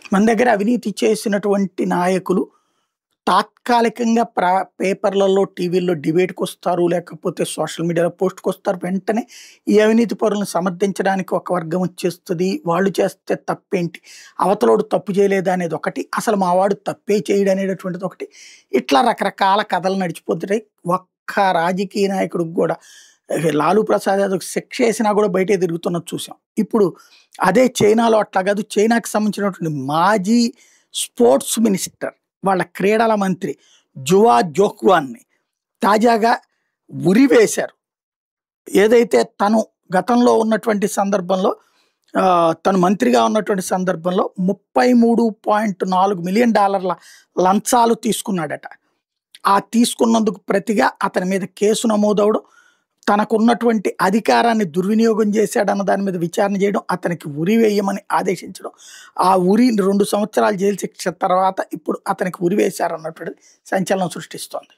మన దగ్గర అవినీతి చేసినటువంటి నాయకులు తాత్కాలికంగా పేపర్‌లలో, టీవీల్లో డిబేట్‌కొస్తారు. లేకపోతే సోషల్ మీడియాలో పోస్ట్‌కొస్తారు. వెంటనే ఈ అవినీతి పరులను సమర్థించడానికి ఒక వర్గం వచ్చేస్తది. వాళ్ళు చేస్తే తప్పేంటి? అవతలోడు తప్పు చేయలేదా అనేదొకటి. అసలు మా వాడు తప్పే చేయడనేటటువంటిదొకటి. ఇట్లా రకరకాల కథలు నడిచిపోతుంటాయి. ఒక్క రాజకీయ నాయకుడికి గూడా లాలూ ప్రసాద్ యాదవ్‌కి శిక్షేసినా గూడా బయటే తిరుగుతున్నది చూసాం. ఇప్పుడు అదే చైనాలో అట్లా గాదు. చైనాకి సంబంధించినటువంటి మాజీ స్పోర్ట్స్ మినిస్టర్ వాళ్ళ క్రీడల మంత్రి జువా జోక్వాన్ని తాజాగా ఉరివేశారు. ఏదైతే తను గతంలో ఉన్నటువంటి సందర్భంలో తను మంత్రిగా ఉన్నటువంటి సందర్భంలో $33.4 మిలియన్ లంచాలు తీసుకున్నాడట. ఆ తీసుకున్నందుకు ప్రతిగా అతని మీద కేసు నమోదవడం, తనకున్నటువంటి అధికారాన్ని దుర్వినియోగం చేశాడన్న దాని మీద విచారణ చేయడం, అతనికి ఉరి వేయమని ఆదేశించడం. ఆ ఉరి 2 సంవత్సరాలు జైలు శిక్ష తర్వాత ఇప్పుడు అతనికి ఉరి వేశారన్నటువంటిది సంచలనం సృష్టిస్తోంది.